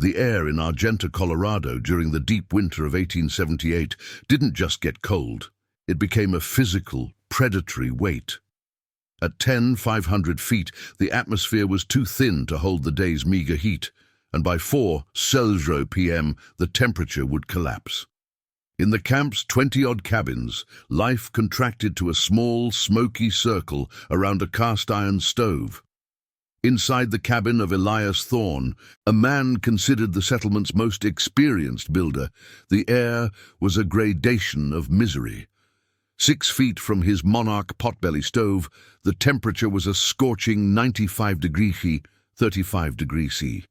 The air in Argenta, Colorado during the deep winter of 1878 didn't just get cold. It became a physical, predatory weight. At 500 feet, the atmosphere was too thin to hold the day's meager heat, and by 4:00 p.m. the temperature would collapse. In the camp's 20-odd cabins, life contracted to a small, smoky circle around a cast-iron stove. Inside the cabin of Elias Thorne, a man considered the settlement's most experienced builder, the air was a gradation of misery. 6 feet from his Monarch potbelly stove, the temperature was a scorching 95 degrees C, 35 degrees C.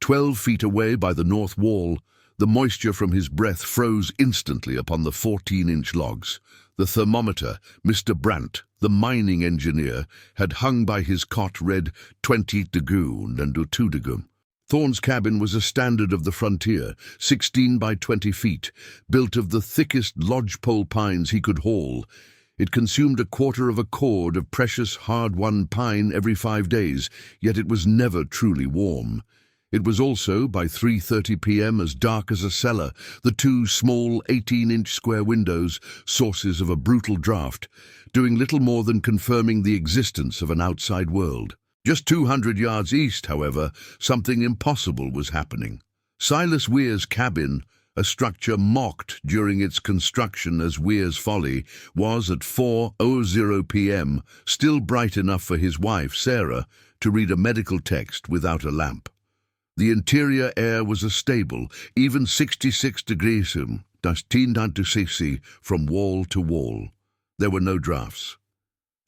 12 feet away by the north wall, the moisture from his breath froze instantly upon the 14-inch logs. The thermometer, Mr. Brandt, the mining engineer, had hung by his cot read 20 degrees and 2 degrees. Thorne's cabin was a standard of the frontier, 16 by 20 feet, built of the thickest lodgepole pines he could haul. It consumed a quarter of a cord of precious hard-won pine every 5 days, yet it was never truly warm. It was also, by 3:30 p.m., as dark as a cellar, the 2 small 18-inch square windows, sources of a brutal draught, doing little more than confirming the existence of an outside world. Just 200 yards east, however, something impossible was happening. Silas Weir's cabin, a structure mocked during its construction as Weir's Folly, was at 4:00 p.m. still bright enough for his wife, Sarah, to read a medical text without a lamp. The interior air was a stable, even 66 degrees C from wall to wall. There were no drafts.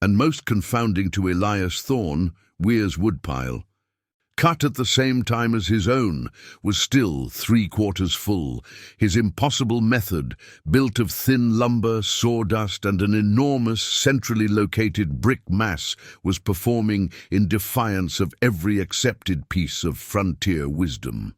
And most confounding to Elias Thorne, Weir's woodpile, cut at the same time as his own, was still 3/4 full. His impossible method, built of thin lumber, sawdust, and an enormous centrally located brick mass, was performing in defiance of every accepted piece of frontier wisdom.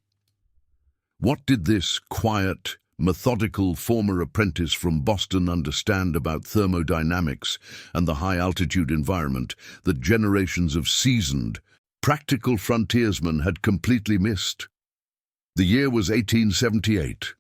What did this quiet, methodical former apprentice from Boston understand about thermodynamics and the high-altitude environment that generations of seasoned, practical frontiersmen had completely missed? The year was 1878.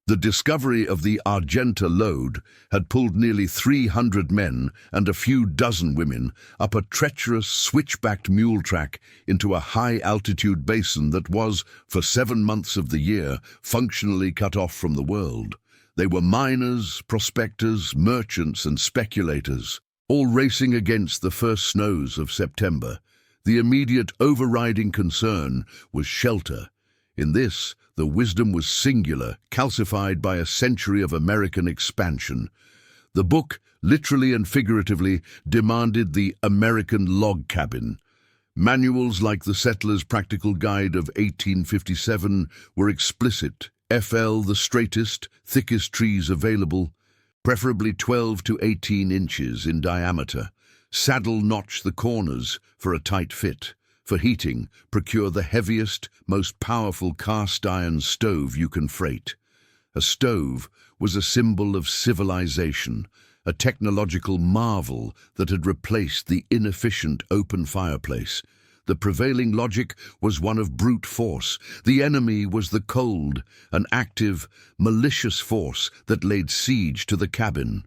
The discovery of the Argenta lode had pulled nearly 300 men and a few dozen women up a treacherous switchbacked mule track into a high-altitude basin that was, for 7 months of the year, functionally cut off from the world. They were miners, prospectors, merchants, and speculators, all racing against the first snows of September. The immediate overriding concern was shelter. In this, the wisdom was singular, calcified by a century of American expansion. The book, literally and figuratively, demanded the American log cabin. Manuals like the Settler's Practical Guide of 1857 were explicit. FL, the straightest, thickest trees available, preferably 12 to 18 inches in diameter. Saddle notch the corners for a tight fit. For heating, procure the heaviest, most powerful cast-iron stove you can freight. A stove was a symbol of civilization, a technological marvel that had replaced the inefficient open fireplace. The prevailing logic was one of brute force. The enemy was the cold, an active, malicious force that laid siege to the cabin.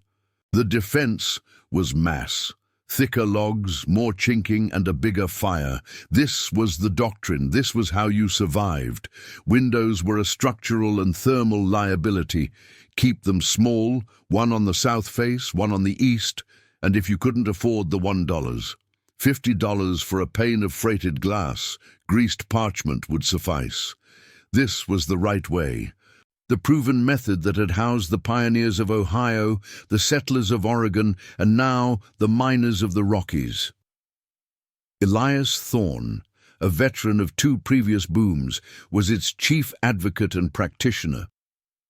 The defense was mass. Thicker logs, more chinking, and a bigger fire. This was the doctrine. This was how you survived. Windows were a structural and thermal liability. Keep them small, one on the south face, one on the east, and if you couldn't afford the $1, $50 for a pane of freighted glass, greased parchment would suffice. This was the right way. The proven method that had housed the pioneers of Ohio, the settlers of Oregon, and now the miners of the Rockies. Elias Thorne, a veteran of 2 previous booms, was its chief advocate and practitioner.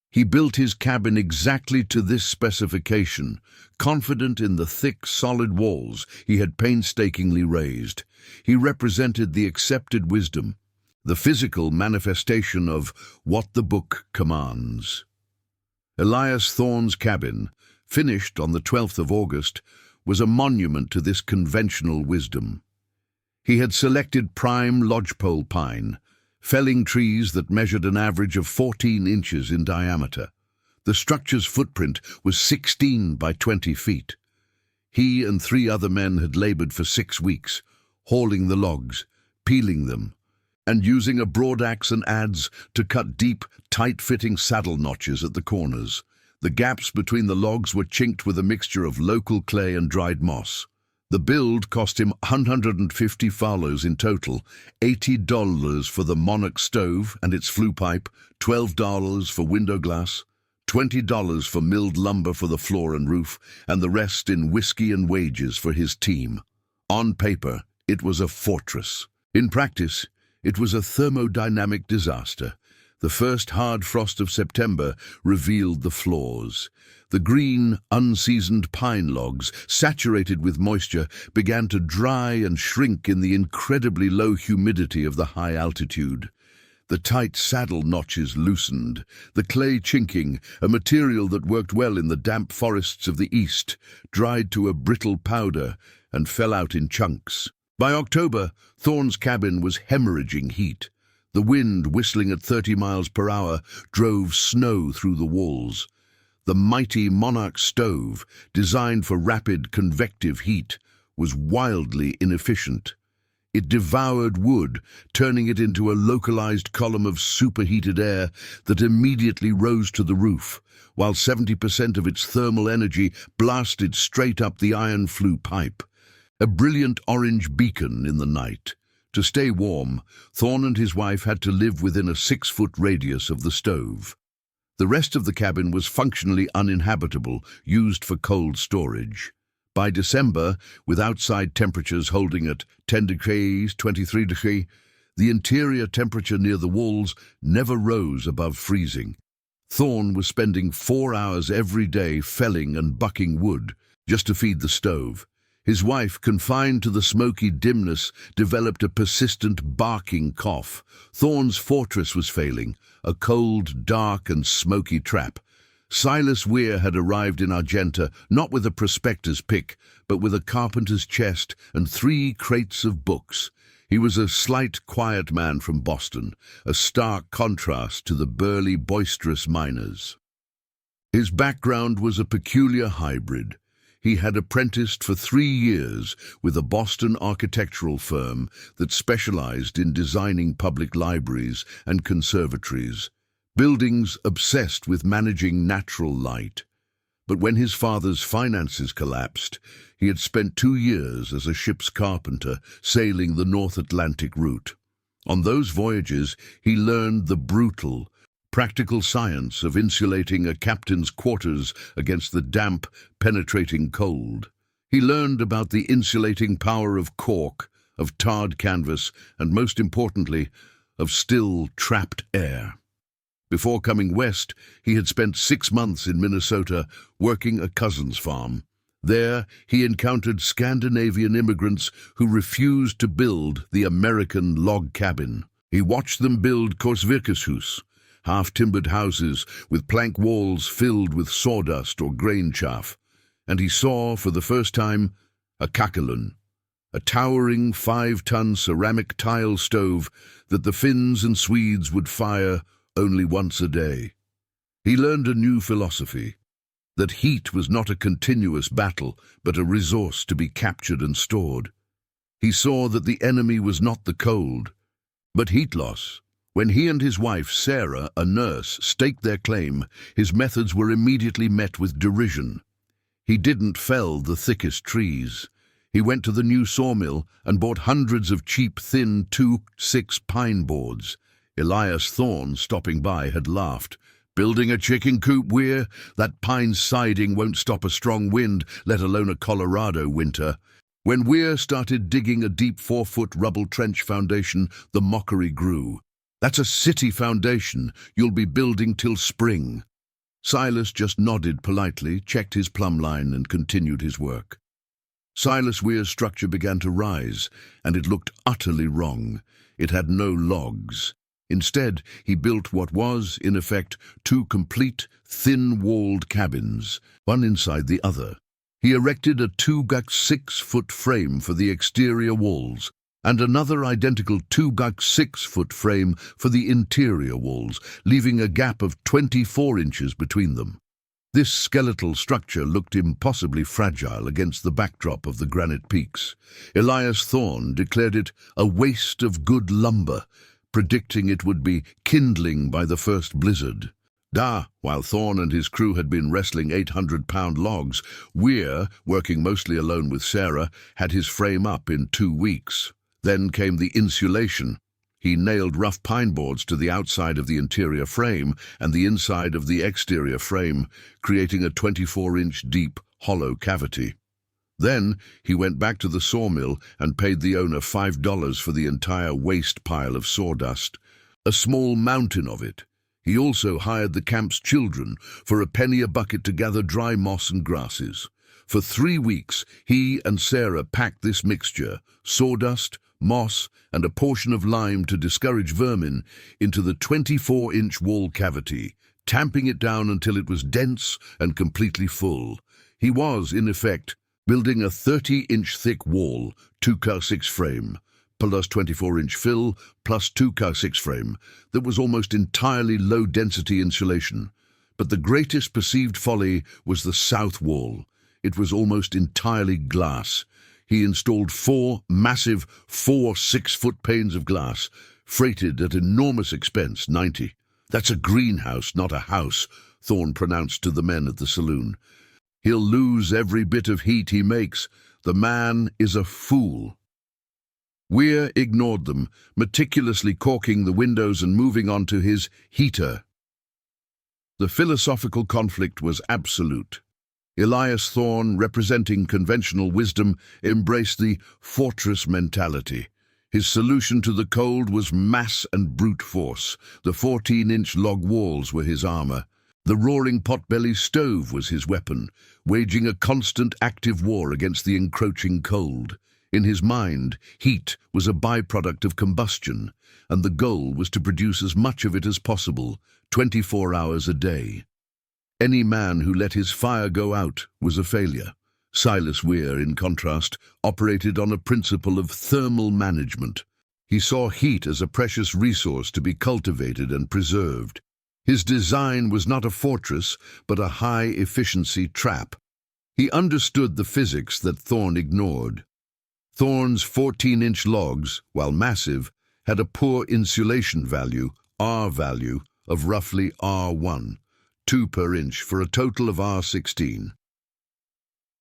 He built his cabin exactly to this specification, confident in the thick, solid walls he had painstakingly raised. He represented the accepted wisdom, the physical manifestation of what the book commands. Elias Thorne's cabin, finished on the 12th of August, was a monument to this conventional wisdom. He had selected prime lodgepole pine, felling trees that measured an average of 14 inches in diameter. The structure's footprint was 16 by 20 feet. He and 3 other men had labored for 6 weeks, hauling the logs, peeling them, and using a broadaxe and adze to cut deep, tight-fitting saddle notches at the corners. The gaps between the logs were chinked with a mixture of local clay and dried moss. The build cost him 150 falos in total, $80 for the Monarch stove and its flue pipe, $12 for window glass, $20 for milled lumber for the floor and roof, and the rest in whiskey and wages for his team. On paper, it was a fortress. In practice, it was a thermodynamic disaster. The first hard frost of September revealed the flaws. The green, unseasoned pine logs, saturated with moisture, began to dry and shrink in the incredibly low humidity of the high altitude. The tight saddle notches loosened, the clay chinking, a material that worked well in the damp forests of the east, dried to a brittle powder and fell out in chunks. By October, Thorne's cabin was hemorrhaging heat. The wind, whistling at 30 miles per hour, drove snow through the walls. The mighty Monarch stove, designed for rapid convective heat, was wildly inefficient. It devoured wood, turning it into a localized column of superheated air that immediately rose to the roof, while 70% of its thermal energy blasted straight up the iron flue pipe. A brilliant orange beacon in the night. To stay warm, Thorne and his wife had to live within a 6-foot radius of the stove. The rest of the cabin was functionally uninhabitable, used for cold storage. By December, with outside temperatures holding at 10 degrees, 23 degrees, the interior temperature near the walls never rose above freezing. Thorne was spending 4 hours every day felling and bucking wood just to feed the stove. His wife, confined to the smoky dimness, developed a persistent barking cough. Thorne's fortress was failing, a cold, dark and smoky trap. Silas Weir had arrived in Argenta not with a prospector's pick, but with a carpenter's chest and 3 crates of books. He was a slight, quiet man from Boston, a stark contrast to the burly, boisterous miners. His background was a peculiar hybrid. He had apprenticed for 3 years with a Boston architectural firm that specialized in designing public libraries and conservatories, buildings obsessed with managing natural light. But when his father's finances collapsed, he had spent 2 years as a ship's carpenter sailing the North Atlantic route. On those voyages, he learned the brutal, practical science of insulating a captain's quarters against the damp, penetrating cold. He learned about the insulating power of cork, of tarred canvas, and most importantly, of still, trapped air. Before coming west, he had spent 6 months in Minnesota working a cousin's farm. There, he encountered Scandinavian immigrants who refused to build the American log cabin. He watched them build korsvirkeshus, half-timbered houses with plank walls filled with sawdust or grain chaff, and he saw, for the first time, a kakelun, a towering 5-ton ceramic tile stove that the Finns and Swedes would fire only once a day. He learned a new philosophy, that heat was not a continuous battle, but a resource to be captured and stored. He saw that the enemy was not the cold, but heat loss. When he and his wife, Sarah, a nurse, staked their claim, his methods were immediately met with derision. He didn't fell the thickest trees. He went to the new sawmill and bought hundreds of cheap, thin 2-6 pine boards. Elias Thorne, stopping by, had laughed. "Building a chicken coop, Weir? That pine siding won't stop a strong wind, let alone a Colorado winter." When Weir started digging a deep 4-foot rubble trench foundation, the mockery grew. "That's a city foundation. You'll be building till spring." Silas just nodded politely, checked his plumb line, and continued his work. Silas Weir's structure began to rise, and it looked utterly wrong. It had no logs. Instead, he built what was, in effect, 2 complete, thin-walled cabins, one inside the other. He erected a 2-6-foot frame for the exterior walls, and another identical 2x6-foot frame for the interior walls, leaving a gap of 24 inches between them. This skeletal structure looked impossibly fragile against the backdrop of the granite peaks. Elias Thorne declared it a waste of good lumber, predicting it would be kindling by the first blizzard. While Thorne and his crew had been wrestling 800-pound logs, Weir, working mostly alone with Sarah, had his frame up in 2 weeks. Then came the insulation. He nailed rough pine boards to the outside of the interior frame and the inside of the exterior frame, creating a 24-inch deep, hollow cavity. Then he went back to the sawmill and paid the owner $5 for the entire waste pile of sawdust, a small mountain of it. He also hired the camp's children for a penny a bucket to gather dry moss and grasses. For 3 weeks, he and Sarah packed this mixture, sawdust, moss, and a portion of lime to discourage vermin, into the 24-inch wall cavity, tamping it down until it was dense and completely full. He was, in effect, building a 30-inch thick wall, 2x6 frame, plus 24-inch fill, plus 2x6 frame, that was almost entirely low-density insulation. But the greatest perceived folly was the south wall. It was almost entirely glass. He installed 4 massive 6-foot panes of glass, freighted at enormous expense, 90. "That's a greenhouse, not a house," Thorne pronounced to the men at the saloon. "He'll lose every bit of heat he makes. The man is a fool." Weir ignored them, meticulously caulking the windows and moving on to his heater. The philosophical conflict was absolute. Elias Thorne, representing conventional wisdom, embraced the fortress mentality. His solution to the cold was mass and brute force. The 14-inch log walls were his armor. The roaring potbelly stove was his weapon, waging a constant active war against the encroaching cold. In his mind, heat was a byproduct of combustion, and the goal was to produce as much of it as possible, 24 hours a day. Any man who let his fire go out was a failure. Silas Weir, in contrast, operated on a principle of thermal management. He saw heat as a precious resource to be cultivated and preserved. His design was not a fortress, but a high-efficiency trap. He understood the physics that Thorne ignored. Thorne's 14-inch logs, while massive, had a poor insulation value, R value, of roughly R1. 2 per inch for a total of R16.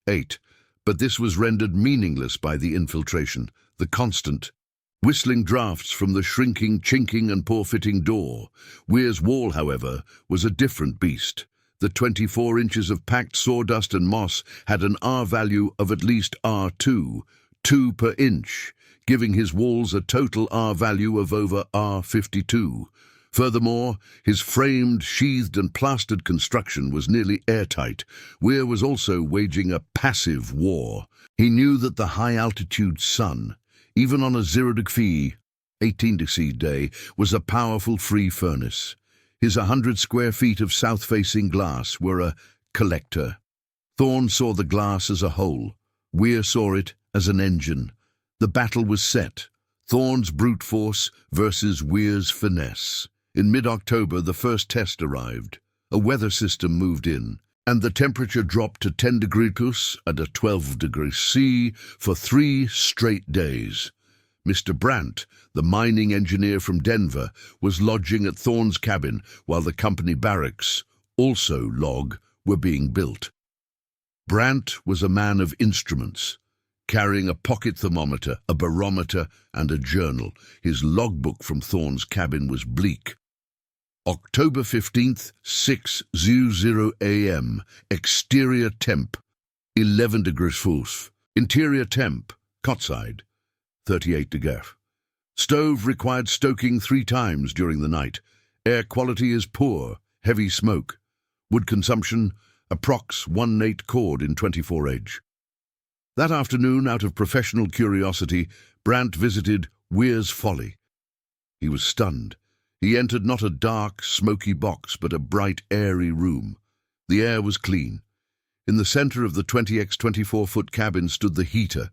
8. But this was rendered meaningless by the infiltration, the constant, whistling drafts from the shrinking, chinking and poor-fitting door. Weir's wall, however, was a different beast. The 24 inches of packed sawdust and moss had an R value of at least R2, 2 per inch, giving his walls a total R value of over R52. Furthermore, his framed, sheathed and plastered construction was nearly airtight. Weir was also waging a passive war. He knew that the high-altitude sun, even on a 0°, 18° day, was a powerful free furnace. His 100 square feet of south-facing glass were a collector. Thorne saw the glass as a whole. Weir saw it as an engine. The battle was set. Thorne's brute force versus Weir's finesse. In mid-October, the first test arrived. A weather system moved in, and the temperature dropped to 10°C at a 12°C for 3 straight days. Mr. Brandt, the mining engineer from Denver, was lodging at Thorne's cabin while the company barracks, also log, were being built. Brandt was a man of instruments, carrying a pocket thermometer, a barometer, and a journal. His logbook from Thorne's cabin was bleak. October 15th, 6:00 a.m. Exterior temp, 11°F. Interior temp, cotside, 38°F. Stove required stoking 3 times during the night. Air quality is poor, heavy smoke. Wood consumption, approx 1/8 cord in 24H. That afternoon, out of professional curiosity, Brandt visited Weir's Folly. He was stunned. He entered not a dark, smoky box, but a bright, airy room. The air was clean. In the center of the 20x 24-foot cabin stood the heater.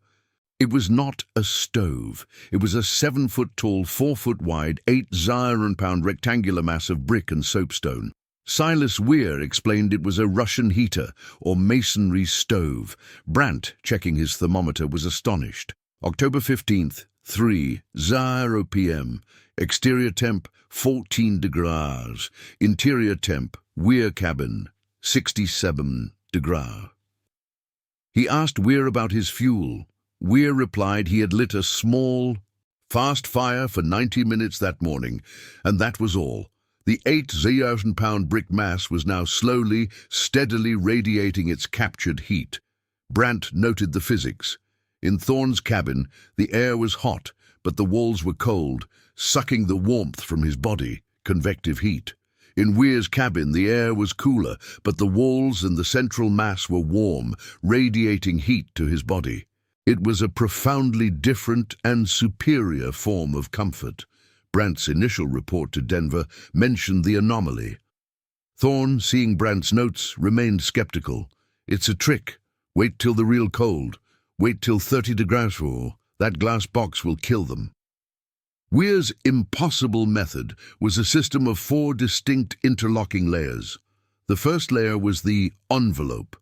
It was not a stove. It was a 7-foot-tall, 4-foot-wide, 8 rectangular mass of brick and soapstone. Silas Weir explained it was a Russian heater, or masonry stove. Brandt, checking his thermometer, was astonished. October 15th, 3:00 p.m. Exterior temp, 14 degrees. Interior temp, Weir cabin, 67 degrees. He asked Weir about his fuel. Weir replied he had lit a small, fast fire for 90 minutes that morning, and that was all. The 8,000-pound brick mass was now slowly, steadily radiating its captured heat. Brandt noted the physics. In Thorne's cabin, the air was hot, but the walls were cold, sucking the warmth from his body, convective heat. In Weir's cabin, the air was cooler, but the walls and the central mass were warm, radiating heat to his body. It was a profoundly different and superior form of comfort. Brandt's initial report to Denver mentioned the anomaly. Thorne, seeing Brandt's notes, remained skeptical. "It's a trick. Wait till the real cold. Wait till 30 degrees, or that glass box will kill them." Weir's impossible method was a system of 4 distinct interlocking layers. The first layer was the envelope,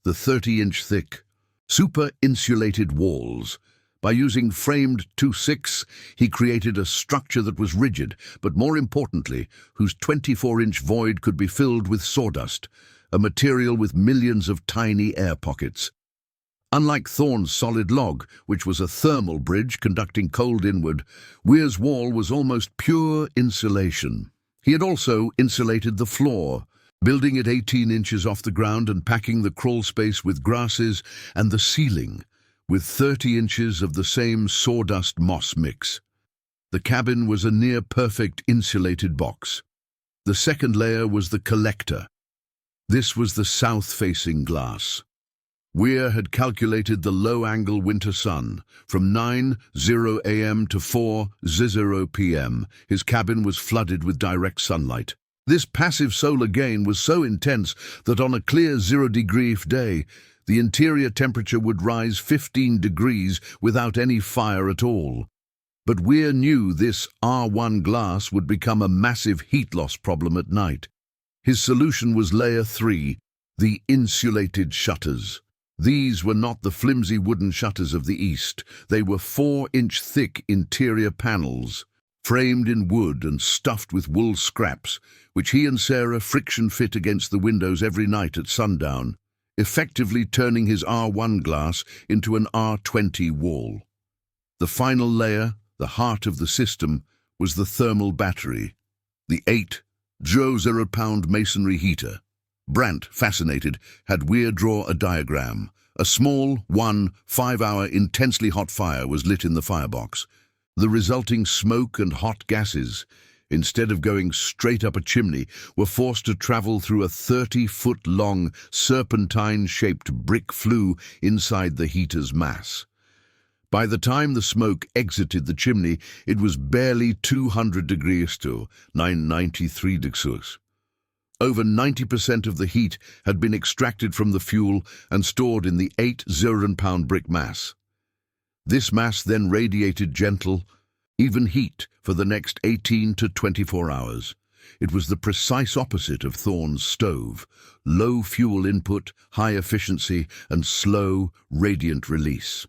the 30-inch thick, super-insulated walls. By using framed 2/6, he created a structure that was rigid, but more importantly, whose 24-inch void could be filled with sawdust, a material with millions of tiny air pockets. Unlike Thorne's solid log, which was a thermal bridge conducting cold inward, Weir's wall was almost pure insulation. He had also insulated the floor, building it 18 inches off the ground and packing the crawl space with grasses, and the ceiling, with 30 inches of the same sawdust moss mix. The cabin was a near-perfect insulated box. The second layer was the collector. This was the south-facing glass. Weir had calculated the low-angle winter sun. From 9:00 a.m. to 4:00 p.m., his cabin was flooded with direct sunlight. This passive solar gain was so intense that on a clear 0-degree day, the interior temperature would rise 15 degrees without any fire at all. But Weir knew this R1 glass would become a massive heat loss problem at night. His solution was layer 3, the insulated shutters. These were not the flimsy wooden shutters of the East. They were 4-inch thick interior panels, framed in wood and stuffed with wool scraps, which he and Sarah friction fit against the windows every night at sundown, effectively turning his R1 glass into an R20 wall. The final layer, the heart of the system, was the thermal battery, the 8,000-pound masonry heater. Brandt, fascinated, had Weir draw a diagram. A small, 5-hour intensely hot fire was lit in the firebox. The resulting smoke and hot gases, instead of going straight up a chimney, were forced to travel through a 30-foot-long, serpentine-shaped brick flue inside the heater's mass. By the time the smoke exited the chimney, it was barely 200 degrees to 993 degrees. Over 90% of the heat had been extracted from the fuel and stored in the 8,000-pound brick mass. This mass then radiated gentle, even heat for the next 18 to 24 hours. It was the precise opposite of Thorne's stove: low fuel input, high efficiency, and slow, radiant release.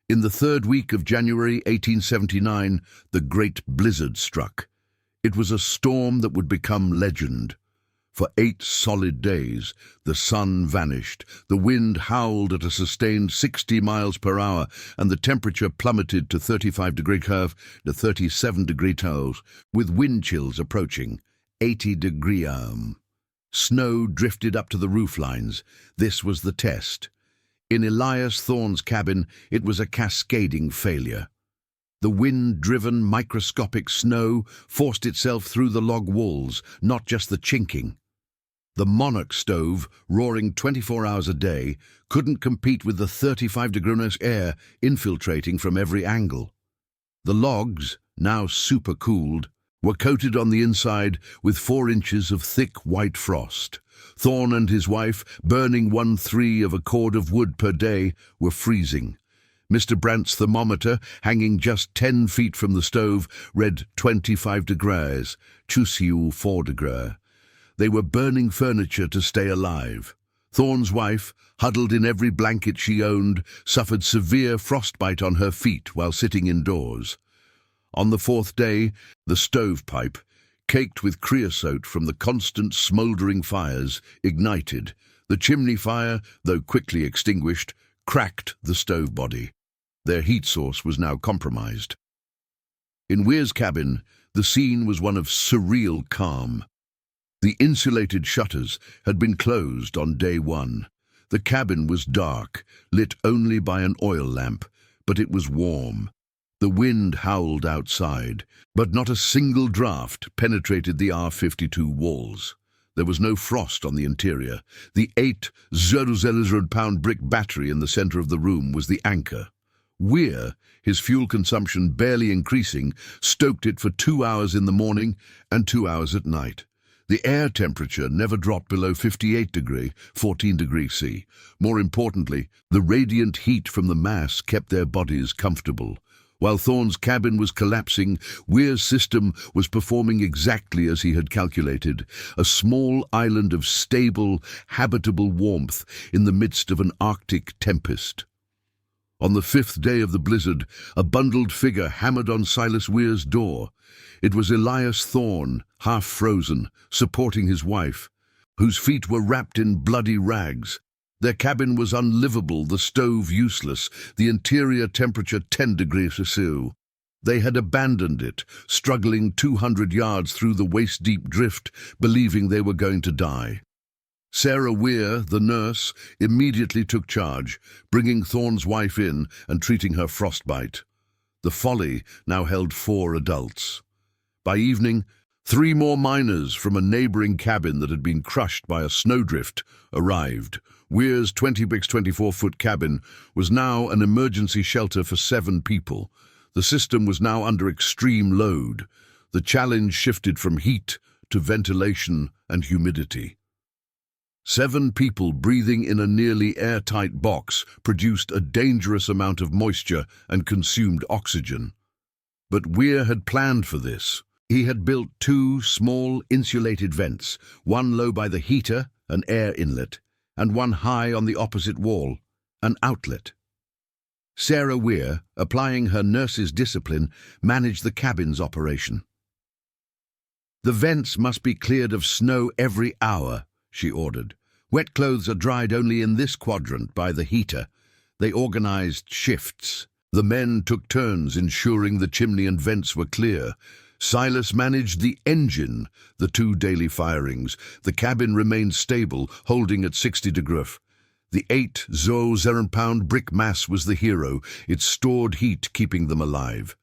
In the third week of January 1879, the Great Blizzard struck. It was a storm that would become legend. For 8 solid days, the sun vanished, the wind howled at a sustained 60 miles per hour, and the temperature plummeted to 35-degree curve to 37-degree toes, with wind chills approaching 80-degree. Snow drifted up to the roof lines. This was the test. In Elias Thorne's cabin, it was a cascading failure. The wind-driven microscopic snow forced itself through the log walls, not just the chinking. The Monarch stove, roaring 24 hours a day, couldn't compete with the 35-degree air infiltrating from every angle. The logs, now super-cooled, were coated on the inside with 4 inches of thick white frost. Thorne and his wife, burning 1/3 of a cord of wood per day, were freezing. Mr. Brandt's thermometer, hanging just 10 feet from the stove, read 25 degrees, Chusiu 4 degrees. They were burning furniture to stay alive. Thorne's wife, huddled in every blanket she owned, suffered severe frostbite on her feet while sitting indoors. On the fourth day, the stovepipe, caked with creosote from the constant smouldering fires, ignited. The chimney fire, though quickly extinguished, cracked the stove body. Their heat source was now compromised. In Weir's cabin, the scene was one of surreal calm. The insulated shutters had been closed on day one. The cabin was dark, lit only by an oil lamp, but it was warm. The wind howled outside, but not a single draft penetrated the R-52 walls. There was no frost on the interior. The 8,000-pound brick battery in the center of the room was the anchor. Weir, his fuel consumption barely increasing, stoked it for 2 hours in the morning and 2 hours at night. The air temperature never dropped below 58 degrees, 14 degrees C. More importantly, the radiant heat from the mass kept their bodies comfortable. While Thorne's cabin was collapsing, Weir's system was performing exactly as he had calculated, a small island of stable, habitable warmth in the midst of an Arctic tempest. On the 5th day of the blizzard, a bundled figure hammered on Silas Weir's door. It was Elias Thorne, half frozen, supporting his wife, whose feet were wrapped in bloody rags. Their cabin was unlivable, the stove useless, the interior temperature 10 degrees Celsius. They had abandoned it, struggling 200 yards through the waist-deep drift, believing they were going to die. Sarah Weir, the nurse, immediately took charge, bringing Thorne's wife in and treating her frostbite. The Folly now held 4 adults. By evening, 3 more miners from a neighboring cabin that had been crushed by a snowdrift arrived. Weir's 20 by 24-foot cabin was now an emergency shelter for 7 people. The system was now under extreme load. The challenge shifted from heat to ventilation and humidity. 7 people breathing in a nearly airtight box produced a dangerous amount of moisture and consumed oxygen. But Weir had planned for this. He had built 2 small insulated vents, one low by the heater, an air inlet, and one high on the opposite wall, an outlet. Sarah Weir, applying her nurse's discipline, managed the cabin's operation. "The vents must be cleared of snow every hour," she ordered. "Wet clothes are dried only in this quadrant by the heater." They organized shifts. The men took turns ensuring the chimney and vents were clear. Silas managed the engine, the 2 daily firings. The cabin remained stable, holding at 60 degrees. The 8,000-pound brick mass was the hero, its stored heat keeping them alive.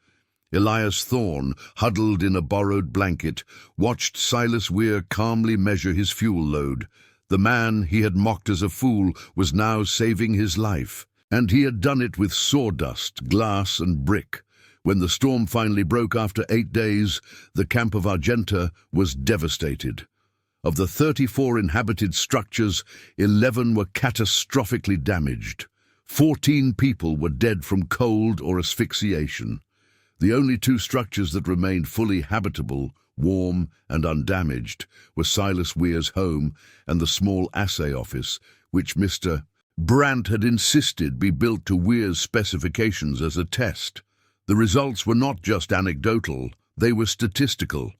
Elias Thorne, huddled in a borrowed blanket, watched Silas Weir calmly measure his fuel load. The man he had mocked as a fool was now saving his life, and he had done it with sawdust, glass, and brick. When the storm finally broke after 8 days, the camp of Argenta was devastated. Of the 34 inhabited structures, 11 were catastrophically damaged. 14 people were dead from cold or asphyxiation. The only 2 structures that remained fully habitable, warm and undamaged, were Silas Weir's home and the small assay office, which Mr. Brandt had insisted be built to Weir's specifications as a test. The results were not just anecdotal, they were statistical.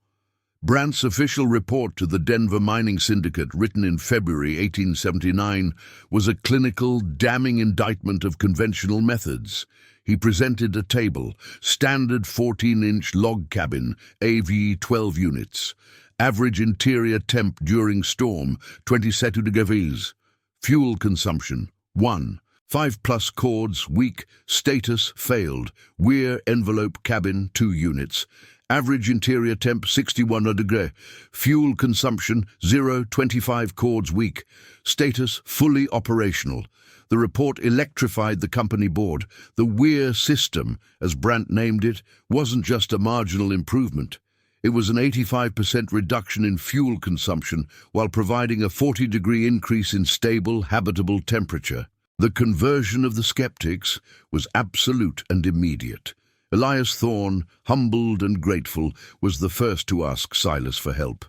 Brandt's official report to the Denver Mining Syndicate, written in February 1879, was a clinical, damning indictment of conventional methods. He presented a table: standard 14-inch log cabin, AV 12 units. Average interior temp during storm, 27 degrees. Fuel consumption, 1. 5+ cords, weak. Status, failed. Weir envelope cabin, 2 units. Average interior temp, 61 degrees. Fuel consumption, 0. 25 cords, weak. Status, fully operational. The report electrified the company board. The Weir system, as Brandt named it, wasn't just a marginal improvement. It was an 85% reduction in fuel consumption while providing a 40-degree increase in stable, habitable temperature. The conversion of the skeptics was absolute and immediate. Elias Thorne, humbled and grateful, was the first to ask Silas for help.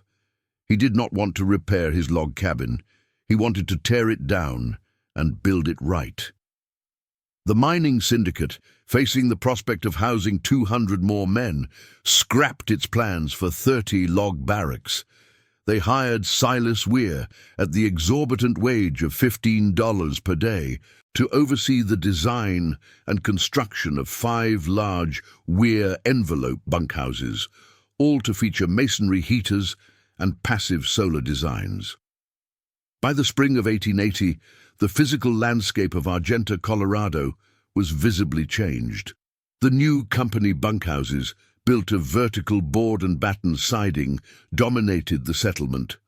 He did not want to repair his log cabin. He wanted to tear it down and build it right. The mining syndicate, facing the prospect of housing 200 more men, scrapped its plans for 30 log barracks. They hired Silas Weir at the exorbitant wage of $15 per day to oversee the design and construction of 5 large Weir envelope bunkhouses, all to feature masonry heaters and passive solar designs. By the spring of 1880, the physical landscape of Argenta, Colorado, was visibly changed. The new company bunkhouses, built of vertical board and batten siding, dominated the settlement.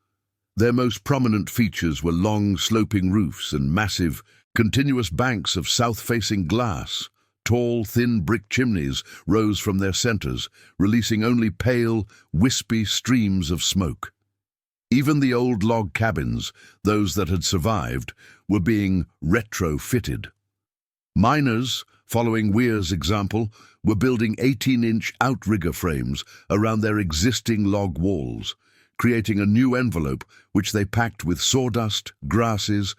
Their most prominent features were long, sloping roofs and massive, continuous banks of south-facing glass. Tall, thin brick chimneys rose from their centers, releasing only pale, wispy streams of smoke. Even the old log cabins, those that had survived, were being retrofitted. Miners, following Weir's example, were building 18-inch outrigger frames around their existing log walls, creating a new envelope which they packed with sawdust, grasses,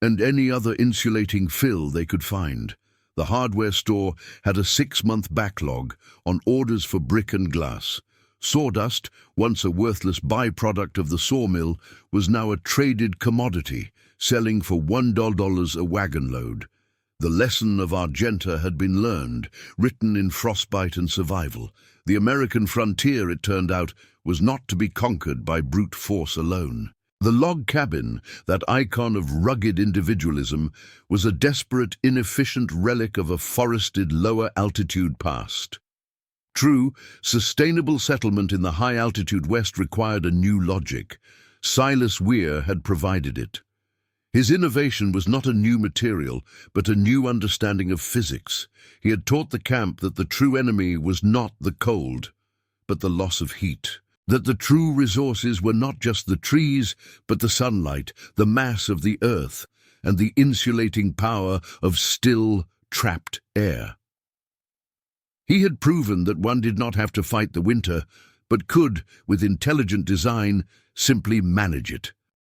and any other insulating fill they could find. The hardware store had a 6-month backlog on orders for brick and glass. Sawdust, once a worthless byproduct of the sawmill, was now a traded commodity, selling for $1 a wagon load. The lesson of Argenta had been learned, written in frostbite and survival. The American frontier, it turned out, was not to be conquered by brute force alone. The log cabin, that icon of rugged individualism, was a desperate, inefficient relic of a forested, lower-altitude past. True, sustainable settlement in the high-altitude West required a new logic. Silas Weir had provided it. His innovation was not a new material, but a new understanding of physics. He had taught the camp that the true enemy was not the cold, but the loss of heat. That the true resources were not just the trees, but the sunlight, the mass of the earth, and the insulating power of still, trapped air. He had proven that one did not have to fight the winter, but could, with intelligent design, simply manage it.